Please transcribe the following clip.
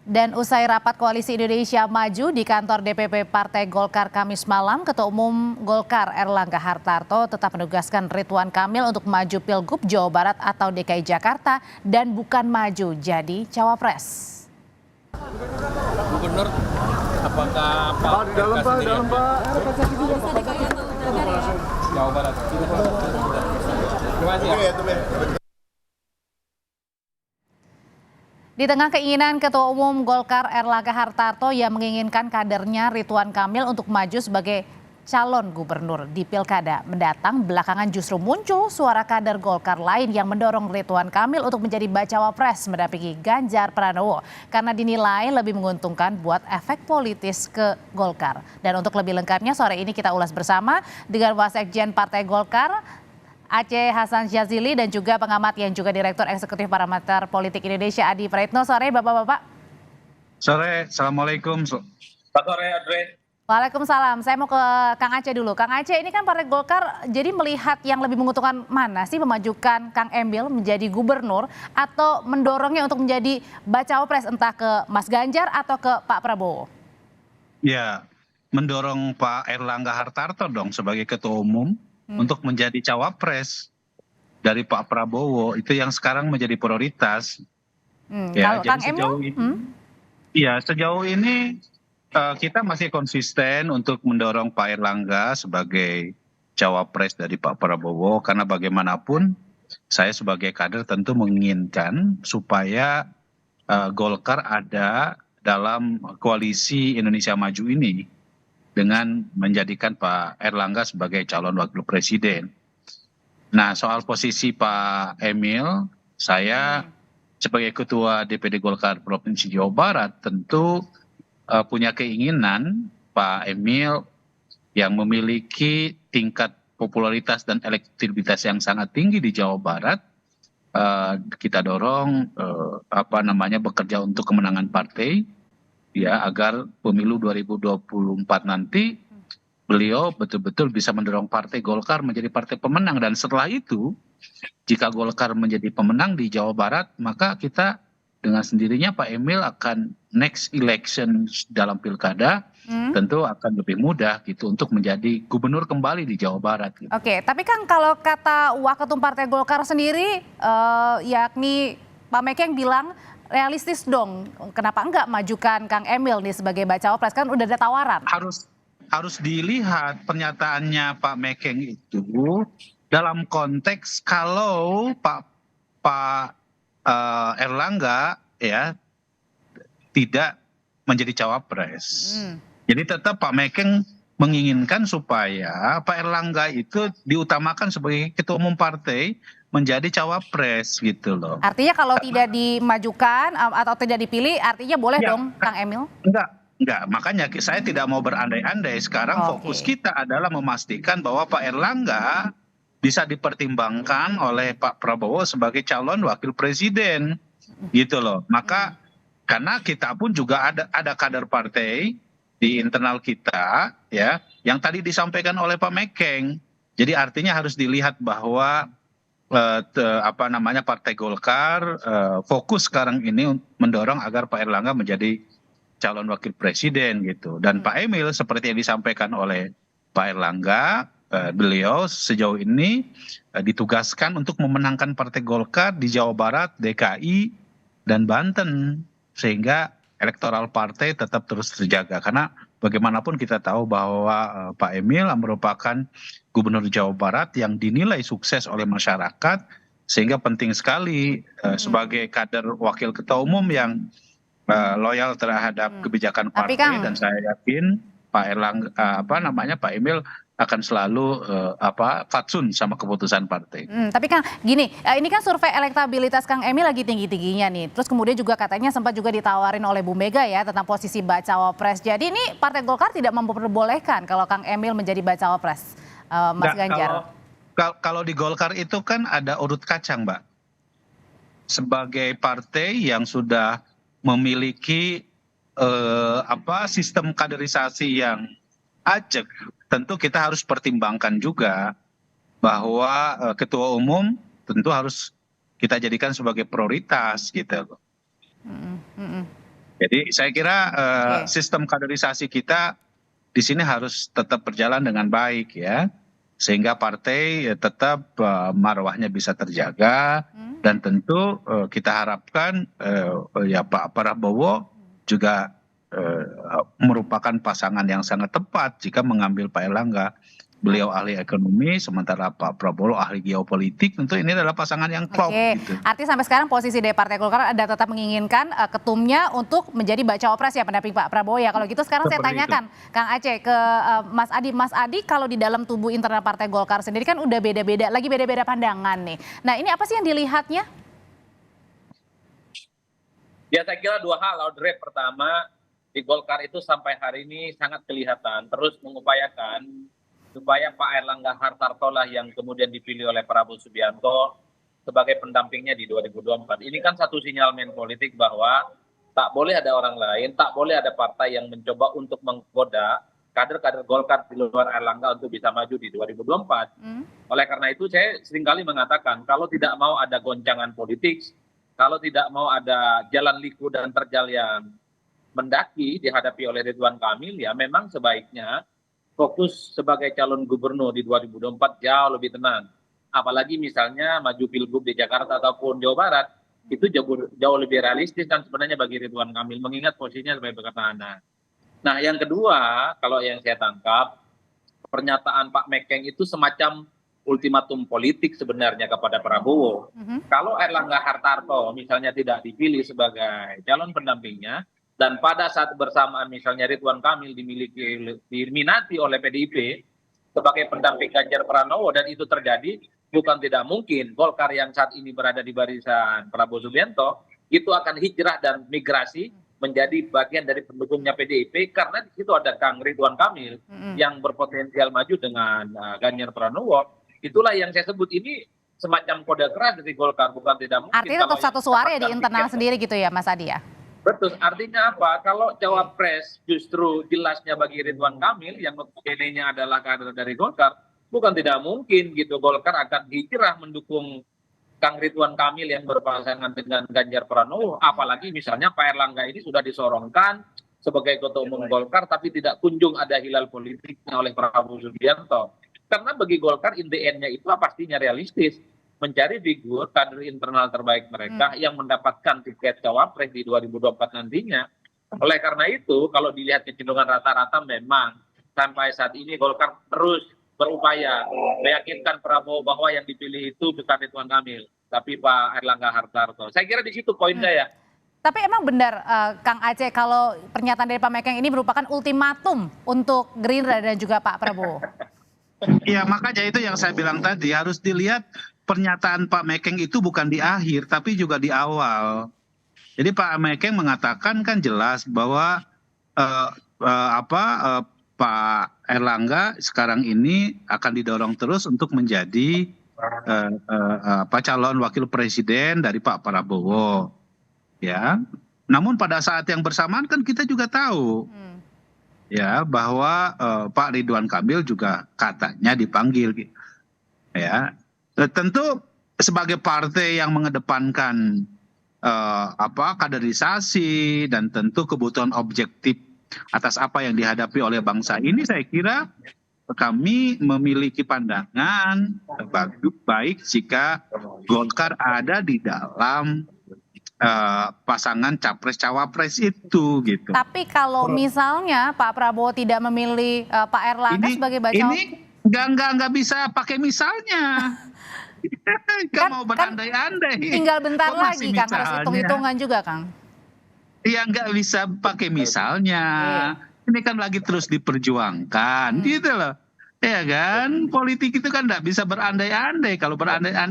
Dan usai rapat Koalisi Indonesia Maju di kantor DPP Partai Golkar Kamis malam, Ketua Umum Golkar Erlangga Hartarto tetap menugaskan Ridwan Kamil untuk maju Pilgub Jawa Barat atau DKI Jakarta dan bukan maju jadi cawapres. Gubernur, apakah Pak Di dalam Pak. Jawa Barat? Terima kasih ya. Di tengah keinginan Ketua Umum Golkar Erlangga Hartarto yang menginginkan kadernya Ridwan Kamil untuk maju sebagai calon gubernur di Pilkada mendatang, belakangan justru muncul suara kader Golkar lain yang mendorong Ridwan Kamil untuk menjadi bacawa pres mendampingi Ganjar Pranowo karena dinilai lebih menguntungkan buat efek politis ke Golkar. Dan untuk lebih lengkapnya sore ini kita ulas bersama dengan Wasekjen Partai Golkar Aceh Hasan Syazili dan juga pengamat yang juga Direktur Eksekutif Parameter Politik Indonesia Adi Praitno. Sore Bapak-Bapak. Sore, Assalamualaikum. Pak sore, Andre. Waalaikumsalam. Saya mau ke Kang Aceh dulu. Kang Aceh, ini kan Partai Golkar jadi melihat yang lebih menguntungkan mana sih, memajukan Kang Emil menjadi gubernur atau mendorongnya untuk menjadi bacawa pres entah ke Mas Ganjar atau ke Pak Prabowo? Ya, mendorong Pak Erlangga Hartarto dong sebagai ketua umum untuk menjadi cawapres dari Pak Prabowo, itu yang sekarang menjadi prioritas. Ya, Kalau jadi Kang Emil? sejauh ini kita masih konsisten untuk mendorong Pak Erlangga sebagai cawapres dari Pak Prabowo, karena bagaimanapun saya sebagai kader tentu menginginkan supaya Golkar ada dalam koalisi Indonesia Maju ini dengan menjadikan Pak Erlangga sebagai calon wakil presiden. Nah, soal posisi Pak Emil, saya sebagai ketua DPD Golkar Provinsi Jawa Barat tentu punya keinginan Pak Emil yang memiliki tingkat popularitas dan elektabilitas yang sangat tinggi di Jawa Barat, kita dorong bekerja untuk kemenangan partai, ya, agar pemilu 2024 nanti beliau betul-betul bisa mendorong Partai Golkar menjadi partai pemenang. Dan setelah itu, jika Golkar menjadi pemenang di Jawa Barat, maka kita dengan sendirinya Pak Emil akan next election dalam pilkada tentu akan lebih mudah gitu untuk menjadi gubernur kembali di Jawa Barat. Gitu. Oke, tapi kan kalau kata Waketum Partai Golkar sendiri, yakni Pak Mekeng bilang realistis dong, kenapa enggak majukan Kang Emil nih sebagai bacawa pres, kan udah ada tawaran. Harus dilihat pernyataannya Pak Mekeng itu dalam konteks kalau Pak Erlangga ya tidak menjadi cawapres. Jadi tetap Pak Mekeng menginginkan supaya Pak Erlangga itu diutamakan sebagai ketua umum partai menjadi cawapres gitu loh. Artinya kalau tidak dimajukan atau tidak dipilih, artinya boleh dong Kang Emil? Enggak, makanya saya tidak mau berandai-andai. Sekarang fokus kita adalah memastikan bahwa Pak Erlangga bisa dipertimbangkan oleh Pak Prabowo sebagai calon wakil presiden gitu loh. Maka karena kita pun juga ada kader partai di internal kita ya yang tadi disampaikan oleh Pak Mekeng. Jadi artinya harus dilihat bahwa Partai Golkar fokus sekarang ini mendorong agar Pak Erlangga menjadi calon wakil presiden gitu. Dan Pak Emil seperti yang disampaikan oleh Pak Erlangga, beliau sejauh ini ditugaskan untuk memenangkan Partai Golkar di Jawa Barat, DKI, dan Banten, sehingga elektoral partai tetap terus terjaga. Karena bagaimanapun kita tahu bahwa Pak Emil merupakan gubernur Jawa Barat yang dinilai sukses oleh masyarakat, sehingga penting sekali sebagai kader wakil ketua umum yang loyal terhadap kebijakan partai. Dan saya yakin Pak Erlangga Pak Emil akan selalu fatsun sama keputusan partai. Tapi Kang, gini, ini kan survei elektabilitas Kang Emil lagi tinggi-tingginya nih. Terus kemudian juga katanya sempat juga ditawarin oleh Bu Mega ya tentang posisi bacawa pres. Jadi ini Partai Golkar tidak memperbolehkan kalau Kang Emil menjadi bacawa pres, Mas Ganjar. Kalau di Golkar itu kan ada urut kacang, Mbak. Sebagai partai yang sudah memiliki sistem kaderisasi yang ajak, tentu kita harus pertimbangkan juga bahwa ketua umum tentu harus kita jadikan sebagai prioritas gitu. Jadi saya kira sistem kaderisasi kita di sini harus tetap berjalan dengan baik ya, sehingga partai tetap marwahnya bisa terjaga, dan tentu kita harapkan ya Pak Prabowo juga merupakan pasangan yang sangat tepat jika mengambil Pak Erlangga. Beliau ahli ekonomi, sementara Pak Prabowo ahli geopolitik. Tentu ini adalah pasangan yang klop. Oke, gitu. artinya sampai sekarang posisi dari Partai Golkar ada tetap menginginkan ketumnya untuk menjadi bacawa pres ya, pendamping Pak Prabowo ya. Kalau gitu sekarang saya tanyakan Kang Aceh ke Mas Adi. Mas Adi, kalau di dalam tubuh internal Partai Golkar sendiri kan udah beda-beda, lagi beda-beda pandangan nih. Nah ini apa sih yang dilihatnya? Ya saya kira dua hal, Audrey. Pertama, di Golkar itu sampai hari ini sangat kelihatan terus mengupayakan supaya Pak Erlangga Hartarto lah yang kemudian dipilih oleh Prabowo Subianto sebagai pendampingnya di 2024. Ini kan satu sinyalmen politik bahwa tak boleh ada orang lain, tak boleh ada partai yang mencoba untuk menggoda kader-kader Golkar di luar Erlangga untuk bisa maju di 2024. Oleh karena itu saya seringkali mengatakan kalau tidak mau ada goncangan politik, kalau tidak mau ada jalan liku dan terjal yang mendaki dihadapi oleh Ridwan Kamil, ya memang sebaiknya fokus sebagai calon gubernur di 2024 jauh lebih tenang. Apalagi misalnya maju pilgub di Jakarta ataupun Jawa Barat, itu jauh lebih realistis dan sebenarnya bagi Ridwan Kamil, mengingat posisinya sebagai petahana. Nah yang kedua, kalau yang saya tangkap, pernyataan Pak Mekeng itu semacam ultimatum politik sebenarnya kepada Prabowo. Kalau Erlangga Hartarto misalnya tidak dipilih sebagai calon pendampingnya, dan pada saat bersamaan misalnya Ridwan Kamil diminati oleh PDIP sebagai pendamping Ganjar Pranowo, dan itu terjadi, bukan tidak mungkin Golkar yang saat ini berada di barisan Prabowo Subianto itu akan hijrah dan migrasi menjadi bagian dari pendukungnya PDIP, karena di situ ada Kang Ridwan Kamil yang berpotensial maju dengan Ganjar Pranowo. Itulah yang saya sebut ini semacam kode keras dari Golkar, bukan tidak mungkin. Artinya tetap satu suara ya di internal sendiri gitu ya Mas Adi ya? Betul, artinya apa? Kalau cawapres justru jelasnya bagi Ridwan Kamil yang notabene-nya adalah kader dari Golkar, bukan tidak mungkin gitu Golkar akan hijrah mendukung Kang Ridwan Kamil yang berpasangan dengan Ganjar Pranowo. Apalagi misalnya Pak Erlangga ini sudah disorongkan sebagai ketua umum Golkar, tapi tidak kunjung ada hilal politiknya oleh Prabowo Subianto. Karena bagi Golkar in the end-nya itu pastinya realistis, mencari figur kader internal terbaik mereka yang mendapatkan tiket cawapres di 2024 nantinya. Oleh karena itu, kalau dilihat kecenderungan rata-rata memang sampai saat ini Golkar terus berupaya meyakinkan Prabowo bahwa yang dipilih itu bukan Ridwan Kamil, tapi Pak Erlangga Hartarto. Saya kira di situ poin saya. Tapi emang benar Kang Aceh kalau pernyataan dari Pak Mekeng ini merupakan ultimatum untuk Gerindra dan juga Pak Prabowo? Ya makanya itu yang saya bilang tadi, harus dilihat pernyataan Pak Mekeng itu bukan di akhir tapi juga di awal. Jadi Pak Mekeng mengatakan kan jelas bahwa Pak Erlangga sekarang ini akan didorong terus untuk menjadi calon wakil presiden dari Pak Prabowo. Ya. Namun pada saat yang bersamaan kan kita juga tahu ya bahwa Pak Ridwan Kamil juga katanya dipanggil. Ya. Tentu sebagai partai yang mengedepankan kaderisasi dan tentu kebutuhan objektif atas apa yang dihadapi oleh bangsa ini, saya kira kami memiliki pandangan baik jika Golkar ada di dalam pasangan capres-cawapres itu gitu. Tapi kalau misalnya Pak Prabowo tidak memilih Pak Erlangga sebagai bacawa, ini nggak bisa pakai misalnya. Kan mau berandai-andai. Tinggal bentar lagi Kang, harus hitung-hitungan juga Kang. Iya nggak bisa pakai misalnya. Ini kan lagi terus diperjuangkan gitu loh. Ya kan, politik itu kan nggak bisa berandai-andai. Kalau berandai-andai